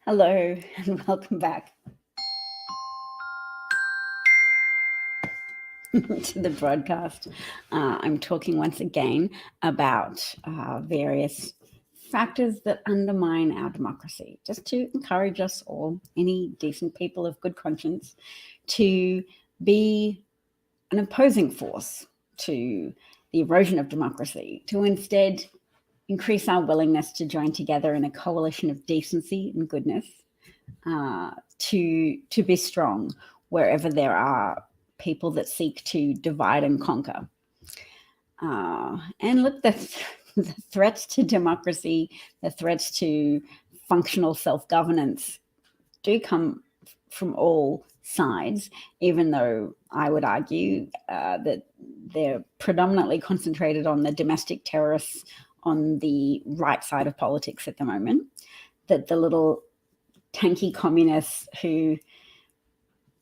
Hello and welcome back to the broadcast. I'm talking once again about various factors that undermine our democracy, just to encourage us all, any decent people of good conscience, to be an opposing force to the erosion of democracy, to instead increase our willingness to join together in a coalition of decency and goodness, to be strong wherever there are people that seek to divide and conquer. And look, the threats to democracy, the threats to functional self-governance do come from all sides, even though I would argue that they're predominantly concentrated on the domestic terrorists on the right side of politics at the moment, that the little tanky communists who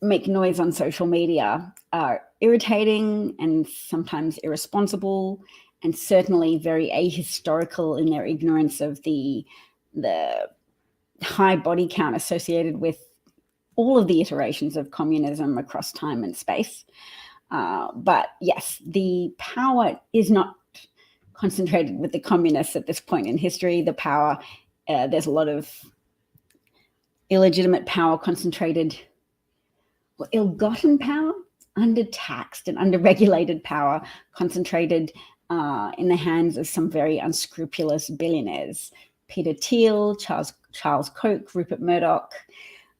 make noise on social media are irritating and sometimes irresponsible, and certainly very ahistorical in their ignorance of the high body count associated with all of the iterations of communism across time and space. But yes, the power is not concentrated with the communists at this point in history. The power, there's a lot of illegitimate power concentrated, or ill-gotten power, undertaxed and under-regulated power concentrated in the hands of some very unscrupulous billionaires. Peter Thiel, Charles Koch, Rupert Murdoch,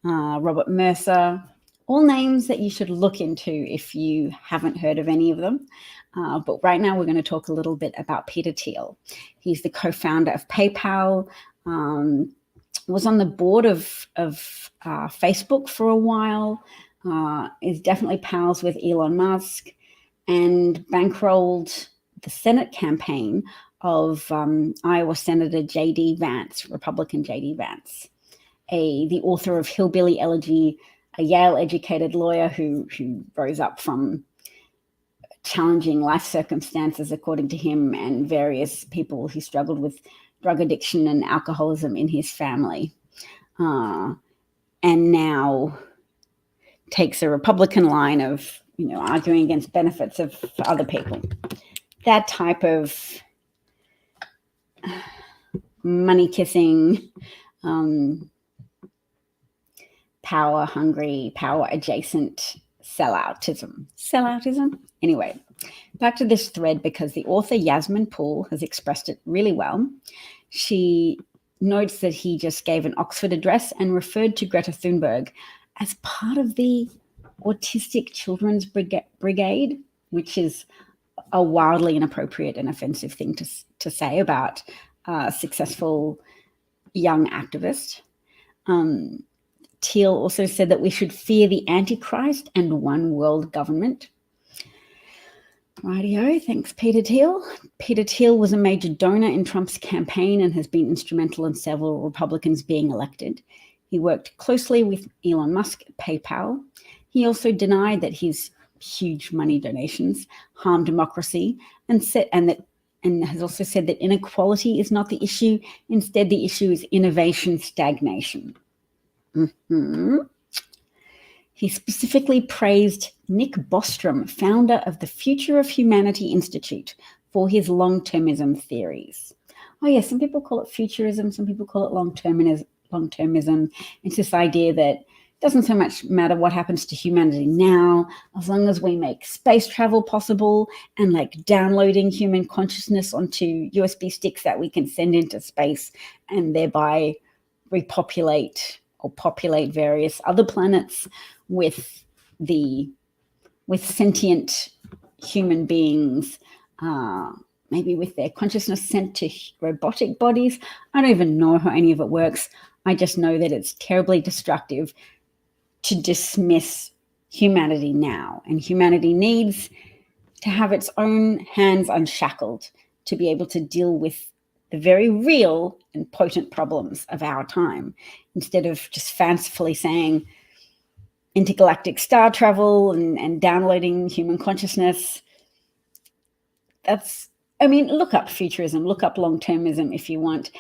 Robert Mercer, all names that you should look into if you haven't heard of any of them. But right now we're going to talk a little bit about Peter Thiel. He's the co-founder of PayPal, was on the board of Facebook for a while, is definitely pals with Elon Musk, and bankrolled the Senate campaign of Iowa Senator J.D. Vance, Republican J.D. Vance, the author of Hillbilly Elegy, a Yale-educated lawyer who rose up from challenging life circumstances, according to him, and various people who struggled with drug addiction and alcoholism in his family, and now takes a Republican line of, arguing against benefits for other people. That type of money-kissing, power-hungry, power-adjacent selloutism. Anyway, back to this thread, because the author Yasmin Poole has expressed it really well. She notes that he just gave an Oxford address and referred to Greta Thunberg as part of the Autistic Children's Brigade, which is a wildly inappropriate and offensive thing to say about a successful young activist. Thiel also said that we should fear the Antichrist and one world government. Rightio, thanks, Peter Thiel. Peter Thiel was a major donor in Trump's campaign and has been instrumental in several Republicans being elected. He worked closely with Elon Musk at PayPal. He also denied that his huge money donations harm democracy, and has also said that inequality is not the issue. Instead, the issue is innovation stagnation. He specifically praised Nick Bostrom, founder of the Future of Humanity Institute, for his long-termism theories. Oh yeah, some people call it futurism, some people call it long-termism. It's this idea that it doesn't so much matter what happens to humanity now, as long as we make space travel possible and like downloading human consciousness onto USB sticks that we can send into space and thereby repopulate or populate various other planets with sentient human beings, maybe with their consciousness sent to robotic bodies. I don't even know how any of it works. I just know that it's terribly destructive to dismiss humanity now, and humanity needs to have its own hands unshackled to be able to deal with the very real and potent problems of our time, instead of just fancifully saying intergalactic star travel and downloading human consciousness. Look up futurism, look up long-termism if you want.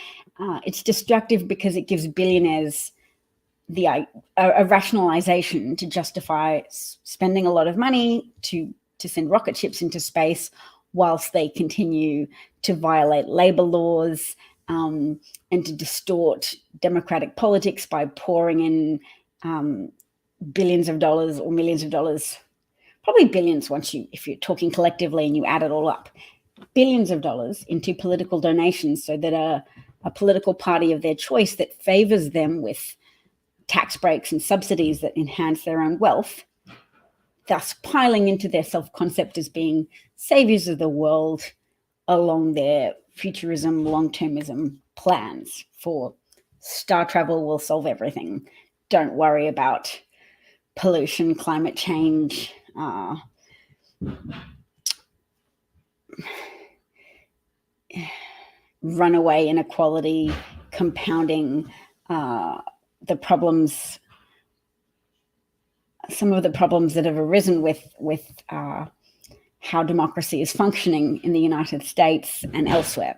It's destructive because it gives billionaires a rationalization to justify spending a lot of money to send rocket ships into space whilst they continue to violate labor laws, and to distort democratic politics by pouring in billions of dollars or millions of dollars, probably billions if you're talking collectively and you add it all up, billions of dollars into political donations so that a political party of their choice that favors them with tax breaks and subsidies that enhance their own wealth, thus piling into their self-concept as being saviors of the world along their futurism, long-termism plans for star travel will solve everything. Don't worry about pollution, climate change, runaway inequality, compounding the problems, some of the problems that have arisen with how democracy is functioning in the United States and elsewhere.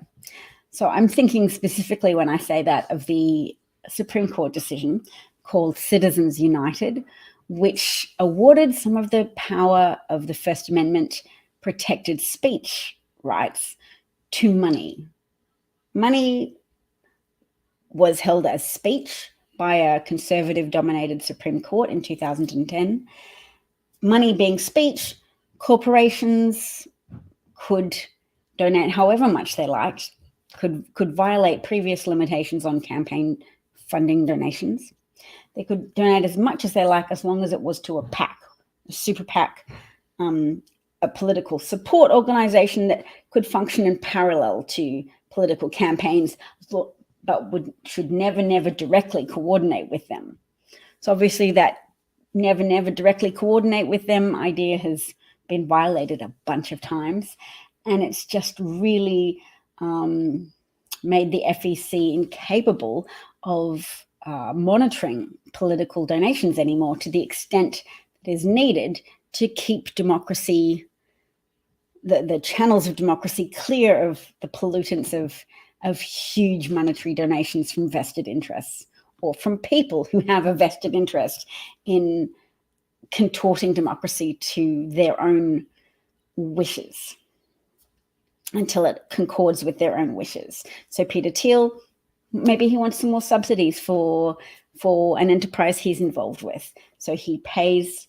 So I'm thinking specifically when I say that of the Supreme Court decision called Citizens United, which awarded some of the power of the First Amendment protected speech rights to money. Money was held as speech by a conservative-dominated Supreme Court in 2010. Money being speech, corporations could donate however much they liked, could violate previous limitations on campaign funding donations. They could donate as much as they like as long as it was to a PAC, a super PAC, a political support organization that could function in parallel to political campaigns, but should never directly coordinate with them. So obviously that never directly coordinate with them idea has been violated a bunch of times, and it's just really made the FEC incapable of monitoring political donations anymore to the extent that is needed to keep democracy, the channels of democracy, clear of the pollutants of huge monetary donations from vested interests or from people who have a vested interest in contorting democracy to their own wishes until it concords with their own wishes. So Peter Thiel, maybe he wants some more subsidies for an enterprise he's involved with. So he pays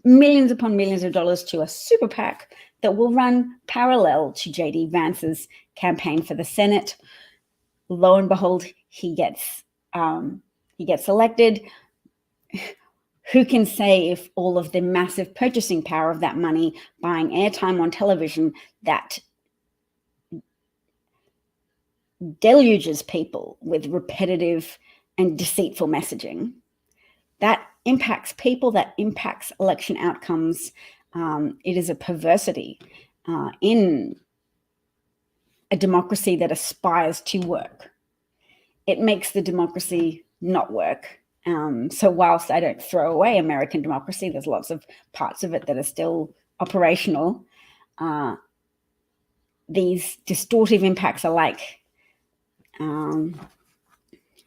millions upon millions of dollars to a super PAC that will run parallel to J.D. Vance's campaign for the Senate. Lo and behold, he gets elected. Who can say if all of the massive purchasing power of that money, buying airtime on television that deluges people with repetitive and deceitful messaging, that impacts people, that impacts election outcomes. It is a perversity in a democracy that aspires to work. It makes the democracy not work. So whilst I don't throw away American democracy, there's lots of parts of it that are still operational. These distortive impacts are like an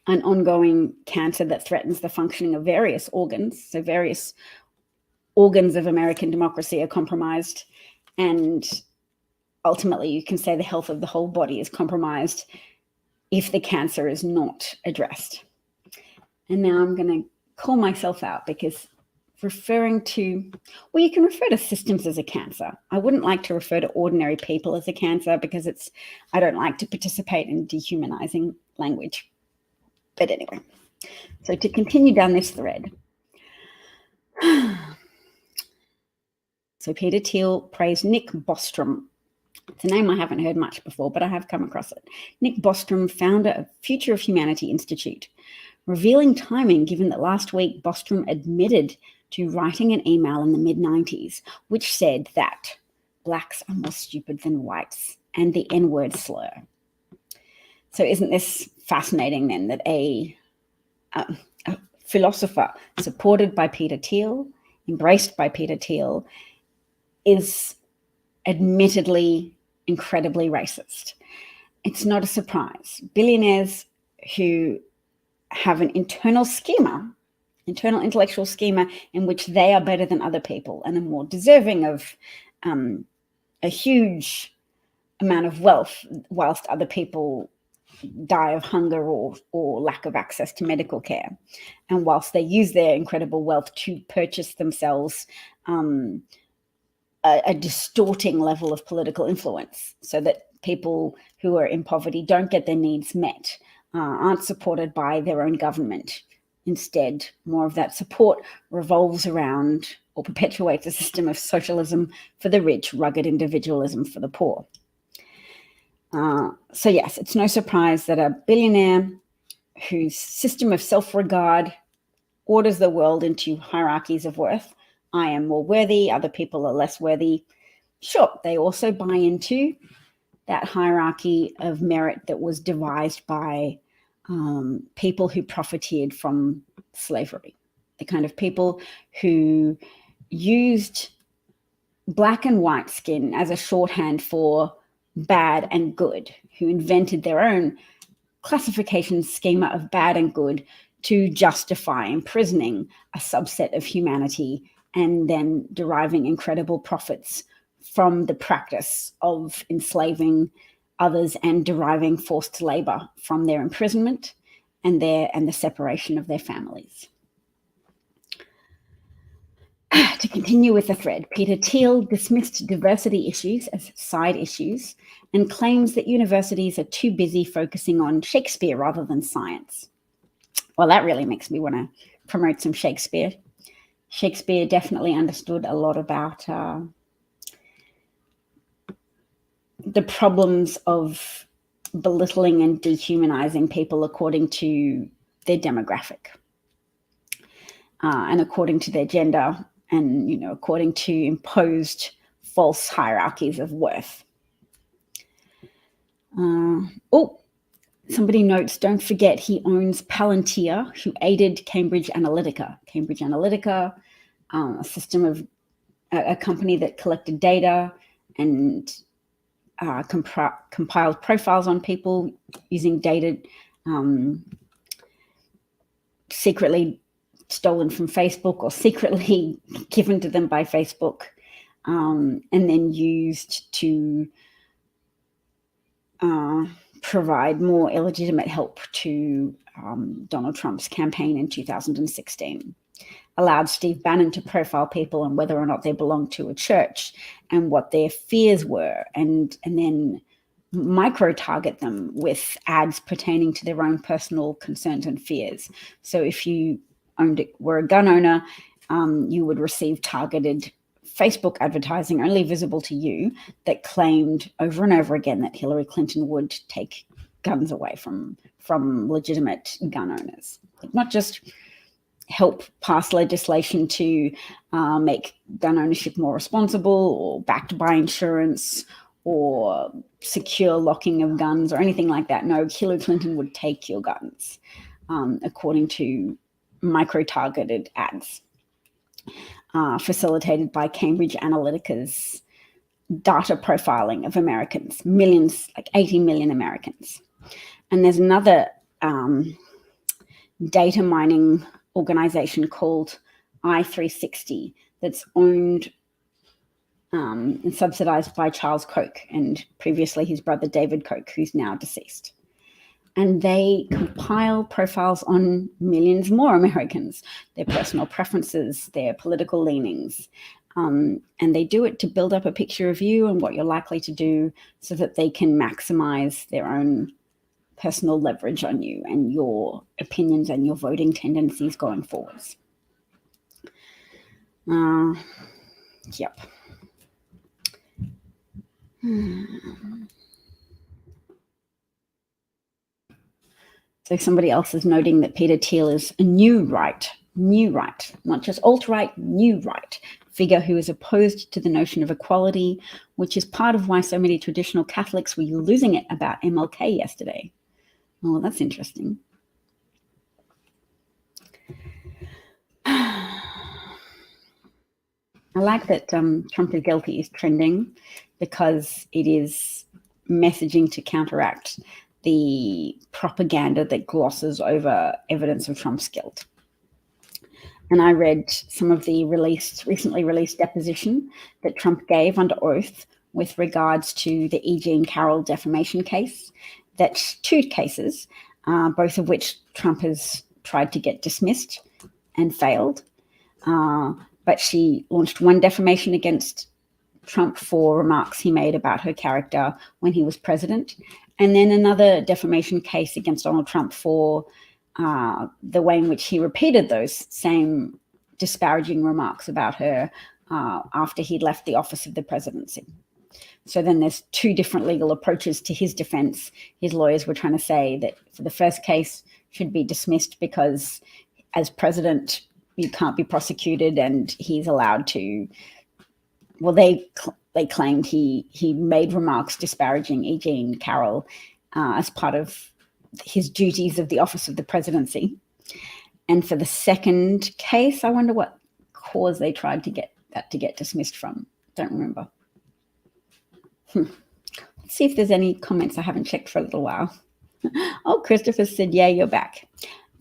ongoing cancer that threatens the functioning of various organs. So various organs of American democracy are compromised, and ultimately you can say the health of the whole body is compromised if the cancer is not addressed. And now I'm going to call myself out because referring to, well, you can refer to systems as a cancer. I wouldn't like to refer to ordinary people as a cancer because I don't like to participate in dehumanizing language. But anyway, so to continue down this thread. So Peter Thiel praised Nick Bostrom. It's a name I haven't heard much before, but I have come across it. Nick Bostrom, founder of Future of Humanity Institute, revealing timing given that last week Bostrom admitted to writing an email in the mid-90s which said that blacks are more stupid than whites and the N-word slur. So isn't this fascinating then that a philosopher supported by Peter Thiel, embraced by Peter Thiel, is admittedly incredibly racist? It's not a surprise. Billionaires who have an internal intellectual schema in which they are better than other people and are more deserving of a huge amount of wealth, whilst other people die of hunger or lack of access to medical care. And whilst they use their incredible wealth to purchase themselves a distorting level of political influence, so that people who are in poverty don't get their needs met, aren't supported by their own government. Instead, more of that support revolves around or perpetuates a system of socialism for the rich, rugged individualism for the poor. So yes, it's no surprise that a billionaire whose system of self-regard orders the world into hierarchies of worth, I am more worthy, other people are less worthy. Sure, they also buy into that hierarchy of merit that was devised by people who profiteered from slavery, the kind of people who used black and white skin as a shorthand for bad and good, who invented their own classification schema of bad and good to justify imprisoning a subset of humanity and then deriving incredible profits from the practice of enslaving others and deriving forced labor from their imprisonment and the separation of their families. To continue with the thread, Peter Thiel dismissed diversity issues as side issues and claims that universities are too busy focusing on Shakespeare rather than science. Well, that really makes me want to promote some Shakespeare. Shakespeare definitely understood a lot about the problems of belittling and dehumanizing people according to their demographic and according to their gender and, according to imposed false hierarchies of worth. Somebody notes, don't forget he owns Palantir, who aided Cambridge Analytica. Cambridge Analytica, a system of a company that collected data and compiled profiles on people using data secretly stolen from Facebook or secretly given to them by Facebook, and then used to provide more illegitimate help to Donald Trump's campaign in 2016. Allowed Steve Bannon to profile people and whether or not they belonged to a church and what their fears were, and then micro-target them with ads pertaining to their own personal concerns and fears. So if you were a gun owner, you would receive targeted Facebook advertising only visible to you that claimed over and over again that Hillary Clinton would take guns away from legitimate gun owners. Not just help pass legislation to make gun ownership more responsible or backed by insurance or secure locking of guns or anything like that. No, Hillary Clinton would take your guns, according to micro-targeted ads facilitated by Cambridge Analytica's data profiling of Americans, millions, like 80 million Americans. And there's another data mining organization called I360 that's owned and subsidized by Charles Koch and previously his brother David Koch, who's now deceased. And they compile profiles on millions more Americans, their personal preferences, their political leanings. And they do it to build up a picture of you and what you're likely to do so that they can maximize their own personal leverage on you and your opinions and your voting tendencies going forwards. Yep. So somebody else is noting that Peter Thiel is a new right, not just alt-right, new right figure who is opposed to the notion of equality, which is part of why so many traditional Catholics were losing it about MLK yesterday. Oh, well, that's interesting. I like that Trump is guilty is trending because it is messaging to counteract the propaganda that glosses over evidence of Trump's guilt. And I read some of the recently released deposition that Trump gave under oath with regards to the E. Jean Carroll defamation case. That's 2 cases, both of which Trump has tried to get dismissed and failed. But she launched one defamation against Trump for remarks he made about her character when he was president, and then another defamation case against Donald Trump for the way in which he repeated those same disparaging remarks about her after he'd left the office of the presidency. So then there's 2 different legal approaches to his defense. His lawyers were trying to say that for the first case should be dismissed because as president, you can't be prosecuted and he's allowed to, well, they claimed he made remarks disparaging E. Jean Carroll as part of his duties of the office of the presidency. And for the second case, I wonder what cause they tried to get that to get dismissed from. Don't remember. Let's see if there's any comments. I haven't checked for a little while. Oh, Christopher said, yeah, you're back.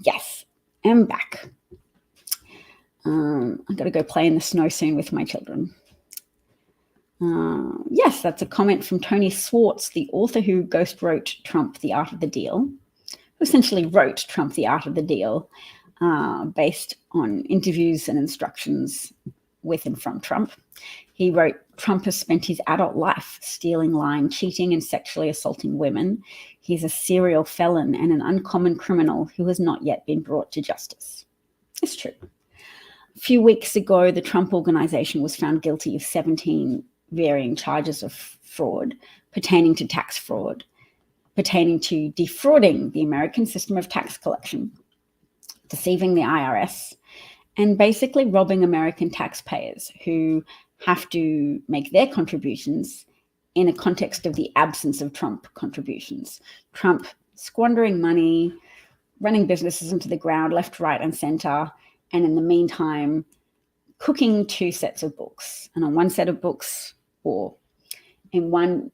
Yes, I'm back. I've got to go play in the snow soon with my children. Yes, that's a comment from Tony Swartz, the author who ghost wrote Trump, The Art of the Deal, who essentially wrote Trump, The Art of the Deal, based on interviews and instructions with and from Trump. He wrote, Trump has spent his adult life stealing, lying, cheating, and sexually assaulting women. He's a serial felon and an uncommon criminal who has not yet been brought to justice. It's true. A few weeks ago, the Trump Organization was found guilty of 17 varying charges of fraud pertaining to tax fraud, pertaining to defrauding the American system of tax collection, deceiving the IRS, and basically robbing American taxpayers who have to make their contributions in a context of the absence of Trump contributions. Trump squandering money, running businesses into the ground, left, right, and center, and in the meantime, cooking 2 sets of books. And on one set of books, or in one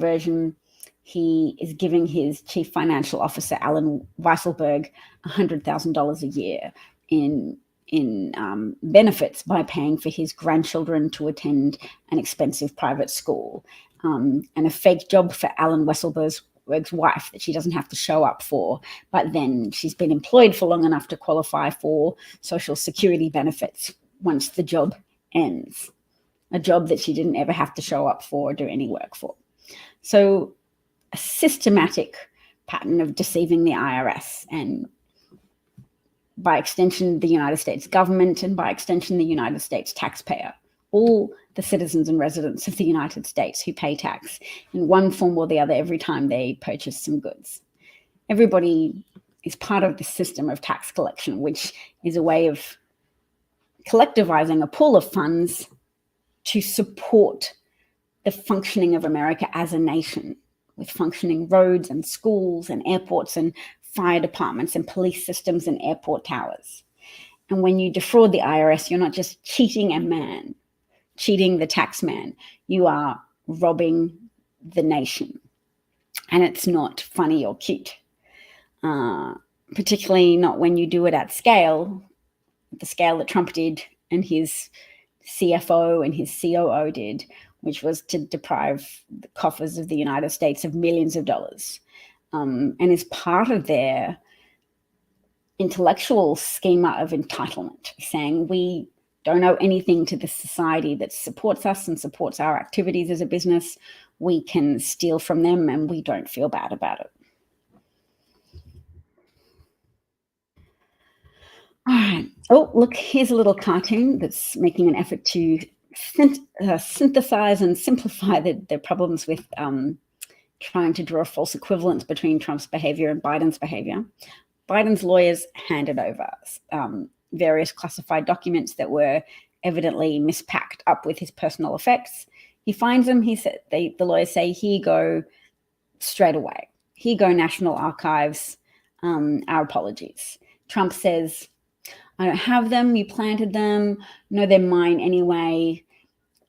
version, he is giving his chief financial officer, Alan Weisselberg, $100,000 a year in benefits by paying for his grandchildren to attend an expensive private school, and a fake job for Alan Weisselberg's wife that she doesn't have to show up for, but then she's been employed for long enough to qualify for Social Security benefits once the job ends, a job that she didn't ever have to show up for or do any work for. So a systematic pattern of deceiving the IRS and by extension, the United States government, and by extension, the United States taxpayer, all the citizens and residents of the United States who pay tax in one form or the other every time they purchase some goods. Everybody is part of the system of tax collection, which is a way of collectivizing a pool of funds to support the functioning of America as a nation, with functioning roads and schools and airports and fire departments and police systems and airport towers. And when you defraud the IRS, you're not just cheating a man, cheating the tax man. You are robbing the nation. And it's not funny or cute, particularly not when you do it at scale, the scale that Trump did and his CFO and his COO did, which was to deprive the coffers of the United States of millions of dollars. And is part of their intellectual schema of entitlement, saying we don't owe anything to the society that supports us and supports our activities as a business. We can steal from them and we don't feel bad about it. All right. Oh, look, here's a little cartoon that's making an effort to synthesize and simplify the problems with trying to draw a false equivalence between Trump's behavior and Biden's behavior. Biden's lawyers handed over various classified documents that were evidently mispacked up with his personal effects. He finds them. The lawyers say, here you go, straight away. Here you go, National Archives. Our apologies. Trump says, I don't have them. You planted them. No, they're mine anyway.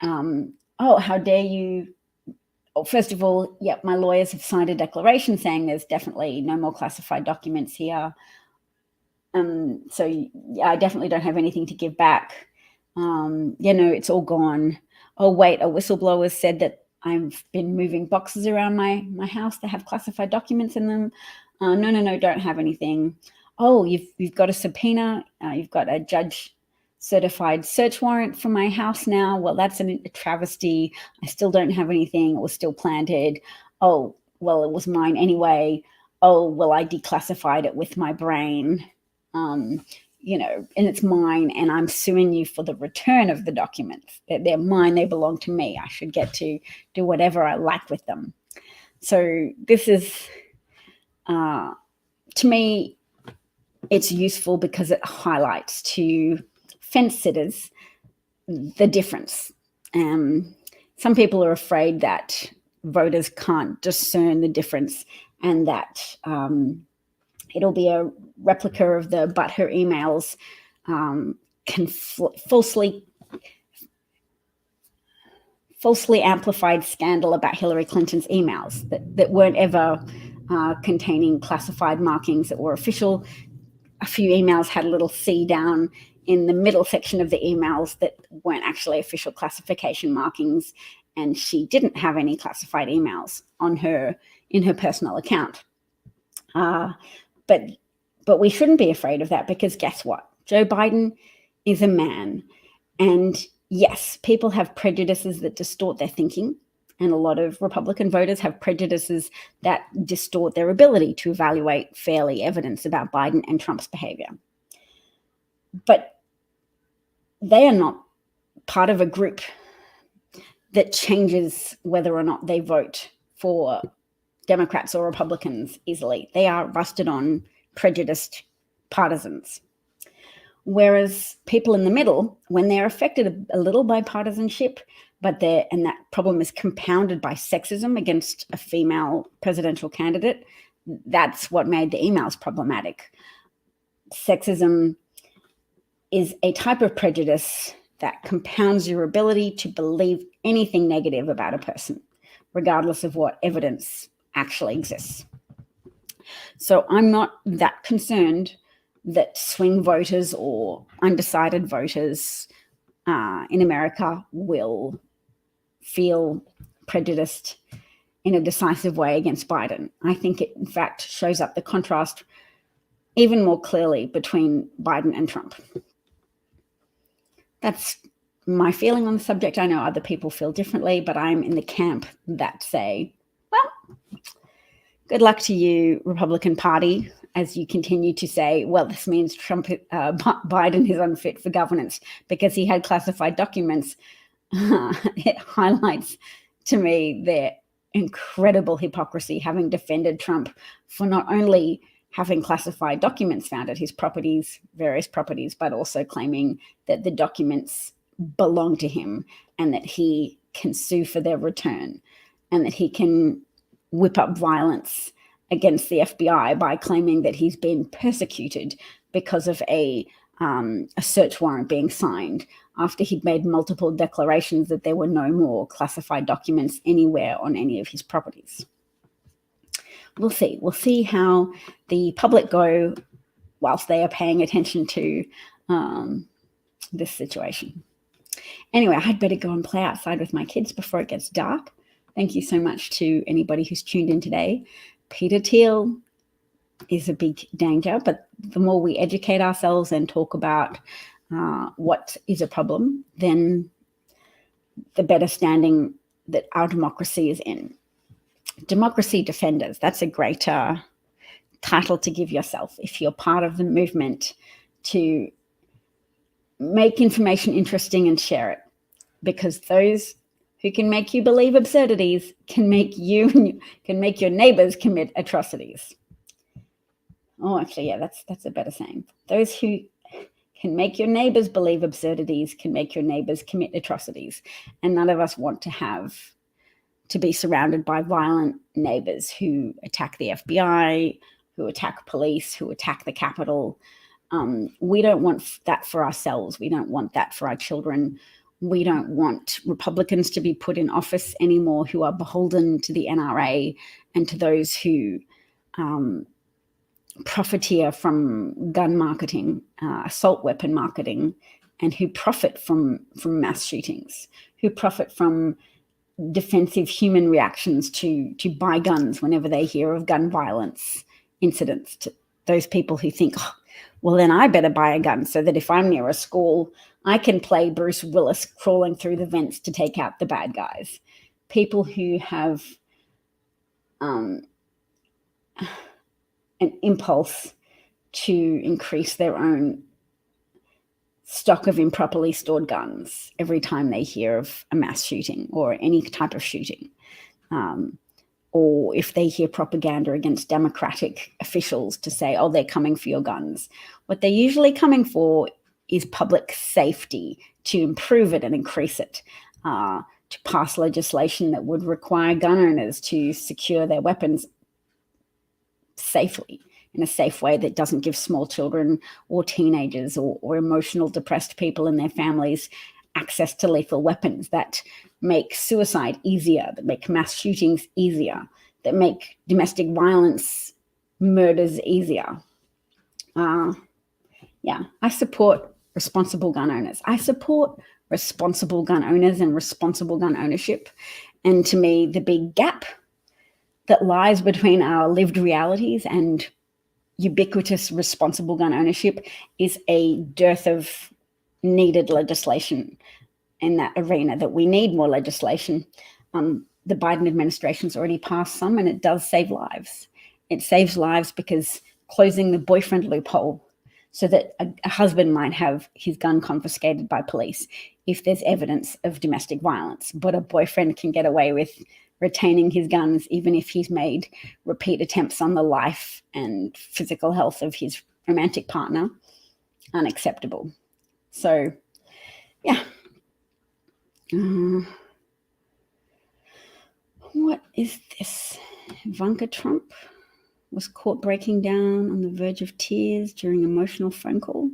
Oh, how dare you first of all, yep, my lawyers have signed a declaration saying there's definitely no more classified documents here. So yeah, I definitely don't have anything to give back. It's all gone. Oh, wait, a whistleblower said that I've been moving boxes around my house that have classified documents in them. No, don't have anything. Oh, you've got a subpoena. You've got a judge certified search warrant for my house now. Well, that's a travesty. I still don't have anything. It was still planted. Oh, well, it was mine anyway. Oh, well, I declassified it with my brain. And it's mine, and I'm suing you for the return of the documents. They're mine, they belong to me. I should get to do whatever I like with them. So this is, to me, it's useful because it highlights to fence sitters the difference. Some people are afraid that voters can't discern the difference, and that it'll be a replica of the But Her emails, falsely amplified scandal about Hillary Clinton's emails that weren't ever containing classified markings that were official. A few emails had a little C down in the middle section of the emails that weren't actually official classification markings, and she didn't have any classified emails in her personal account. But we shouldn't be afraid of that, because guess what? Joe Biden is a man. And yes, people have prejudices that distort their thinking. And a lot of Republican voters have prejudices that distort their ability to evaluate fairly evidence about Biden and Trump's behavior. But they are not part of a group that changes whether or not they vote for Democrats or Republicans easily. They are rusted on, prejudiced partisans. Whereas people in the middle, when they're affected a little by partisanship, and that problem is compounded by sexism against a female presidential candidate, that's what made the emails problematic. Sexism is a type of prejudice that compounds your ability to believe anything negative about a person, regardless of what evidence actually exists. So I'm not that concerned that swing voters or undecided voters in America will feel prejudiced in a decisive way against Biden. I think it, in fact, shows up the contrast even more clearly between Biden and Trump. That's my feeling on the subject. I know other people feel differently, but I'm in the camp that say, well, good luck to you, Republican Party, as you continue to say, well, this means Biden is unfit for governance because he had classified documents. It highlights to me their incredible hypocrisy, having defended Trump for not only having classified documents found at his properties, various properties, but also claiming that the documents belong to him and that he can sue for their return and that he can whip up violence against the FBI by claiming that he's been persecuted because of a search warrant being signed after he'd made multiple declarations that there were no more classified documents anywhere on any of his properties. We'll see. We'll see how the public go whilst they are paying attention to this situation. Anyway, I'd better go and play outside with my kids before it gets dark. Thank you so much to anybody who's tuned in today. Peter Thiel is a big danger, but the more we educate ourselves and talk about what is a problem, then the better standing that our democracy is in. Democracy Defenders, that's a great title to give yourself if you're part of the movement to make information interesting and share it, because those who can make you believe absurdities can make your neighbors commit atrocities. Oh, actually, yeah, that's a better saying. Those who can make your neighbors believe absurdities can make your neighbors commit atrocities. And none of us want to be surrounded by violent neighbors who attack the FBI, who attack police, who attack the Capitol. We don't want that for ourselves. We don't want that for our children We don't want Republicans to be put in office anymore who are beholden to the NRA and to those who profiteer from gun marketing, assault weapon marketing, and who profit from mass shootings, who profit from defensive human reactions to buy guns whenever they hear of gun violence incidents. To those people who think, oh, well, then I better buy a gun so that if I'm near a school, I can play Bruce Willis crawling through the vents to take out the bad guys. People who have an impulse to increase their own stock of improperly stored guns every time they hear of a mass shooting or any type of shooting. Or if they hear propaganda against Democratic officials to say, oh, they're coming for your guns. What they're usually coming for is public safety, to improve it and increase it, to pass legislation that would require gun owners to secure their weapons safely, in a safe way that doesn't give small children or teenagers or emotional depressed people and their families access to lethal weapons, that make suicide easier, that make mass shootings easier, that make domestic violence murders easier. I support responsible gun owners. I support responsible gun owners and responsible gun ownership. And to me, the big gap that lies between our lived realities and ubiquitous responsible gun ownership is a dearth of needed legislation in that arena, that we need more legislation. The Biden administration's already passed some, and it does save lives. It saves lives because closing the boyfriend loophole so that a husband might have his gun confiscated by police if there's evidence of domestic violence, but a boyfriend can get away with retaining his guns even if he's made repeat attempts on the life and physical health of his romantic partner. Unacceptable. So, yeah. What is this? Ivanka Trump was caught breaking down on the verge of tears during an emotional phone call.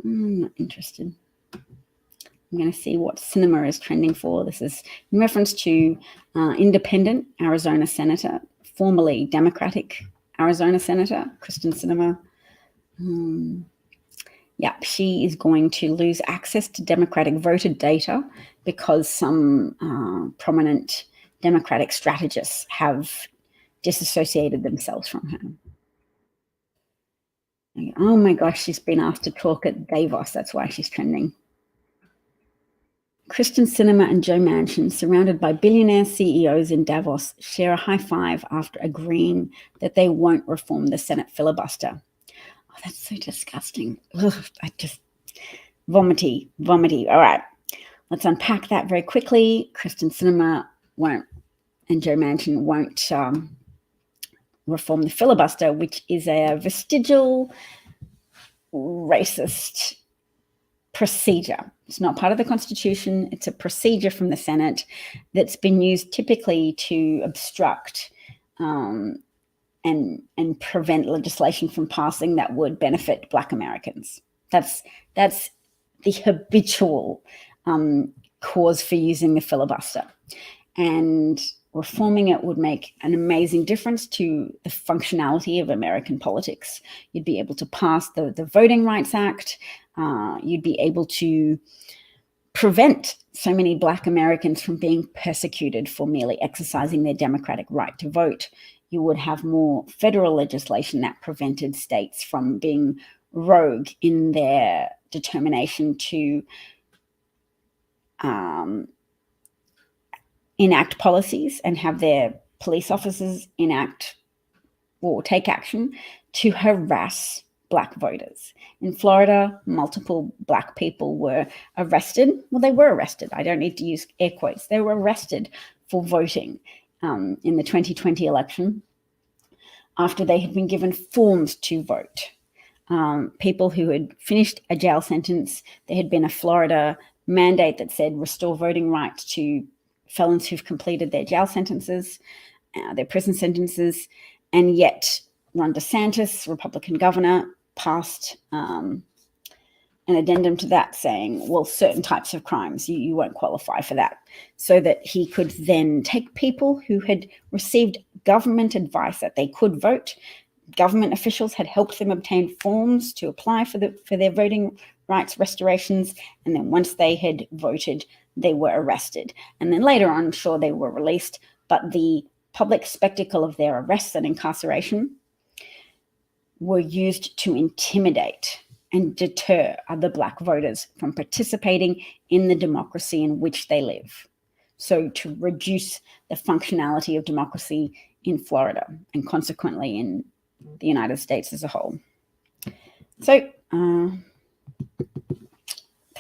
I'm not interested. I'm going to see what cinema is trending for. This is in reference to independent Arizona Senator, formerly Democratic Arizona Senator, Kristen Sinema. She is going to lose access to Democratic voter data because some prominent Democratic strategists have disassociated themselves from her. Oh my gosh, she's been asked to talk at Davos. That's why she's trending. Kristen Sinema and Joe Manchin, surrounded by billionaire CEOs in Davos, share a high five after agreeing that they won't reform the Senate filibuster. Oh, that's so disgusting. Ugh, I just vomity. All right, let's unpack that very quickly. Kristen Sinema won't, and Joe Manchin won't reform the filibuster, which is a vestigial racist procedure. It's not part of the Constitution. It's a procedure from the Senate that's been used typically to obstruct and prevent legislation from passing that would benefit Black Americans. That's the habitual cause for using the filibuster. And reforming it would make an amazing difference to the functionality of American politics. You'd be able to pass the Voting Rights Act. You'd be able to prevent so many Black Americans from being persecuted for merely exercising their democratic right to vote. You would have more federal legislation that prevented states from being rogue in their determination to enact policies and have their police officers enact or take action to harass Black voters. In Florida, multiple Black people were arrested. Well, they were arrested. I don't need to use air quotes. They were arrested for voting in the 2020 election after they had been given forms to vote. People who had finished a jail sentence, there had been a Florida mandate that said restore voting rights to felons who've completed their jail sentences, their prison sentences, and yet Ron DeSantis, Republican governor, passed an addendum to that saying, well, certain types of crimes, you won't qualify for that, so that he could then take people who had received government advice that they could vote. Government officials had helped them obtain forms to apply for their voting rights restorations, and then once they had voted, they were arrested. And then later on, sure, they were released, but the public spectacle of their arrests and incarceration were used to intimidate and deter other Black voters from participating in the democracy in which they live. So to reduce the functionality of democracy in Florida and consequently in the United States as a whole. So that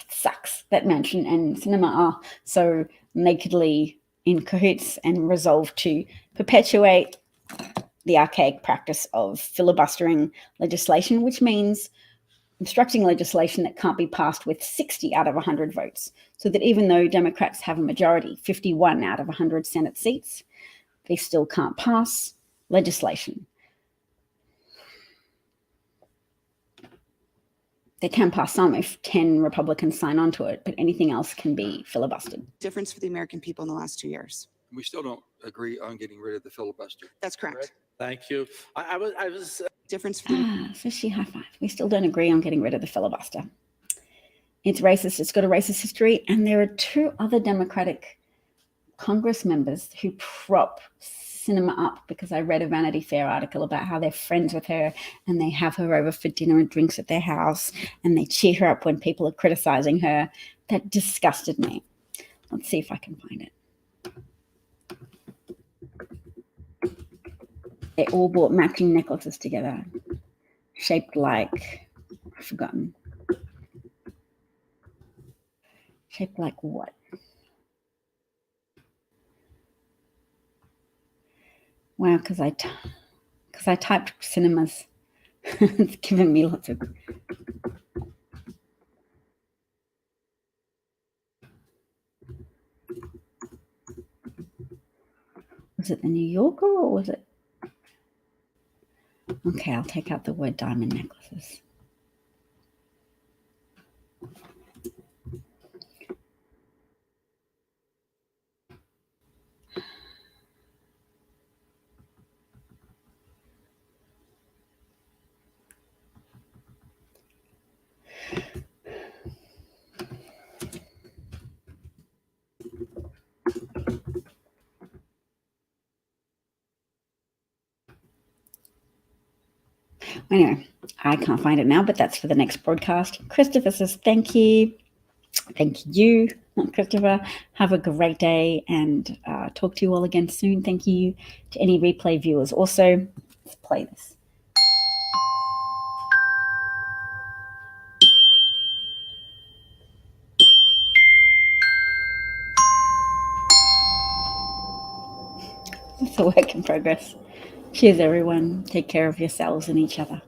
sucks that Manchin and Sinema are so nakedly in cahoots and resolved to perpetuate the archaic practice of filibustering legislation, which means obstructing legislation that can't be passed with 60 out of 100 votes, so that even though Democrats have a majority, 51 out of 100 Senate seats, they still can't pass legislation. They can pass some if 10 Republicans sign on to it, but anything else can be filibustered. Difference for the American people in the last 2 years. We still don't agree on getting rid of the filibuster. That's correct. Thank you. I was Difference for the So she high five. We still don't agree on getting rid of the filibuster. It's racist. It's got a racist history. And there are 2 other Democratic Congress members who prop Sinema up, because I read a Vanity Fair article about how they're friends with her and they have her over for dinner and drinks at their house and they cheer her up when people are criticizing her. That disgusted me. Let's see if I can find it. They all bought matching necklaces together, shaped like, I've forgotten. Shaped like what? Wow, because I typed cinemas. It's given me lots of. Was it the New Yorker or was it? Okay, I'll take out the word diamond necklaces. Anyway, I can't find it now, but that's for the next broadcast. Christopher says, thank you. Thank you, Christopher. Have a great day and talk to you all again soon. Thank you to any replay viewers. Also, let's play this. It's a work in progress. Cheers, everyone. Take care of yourselves and each other.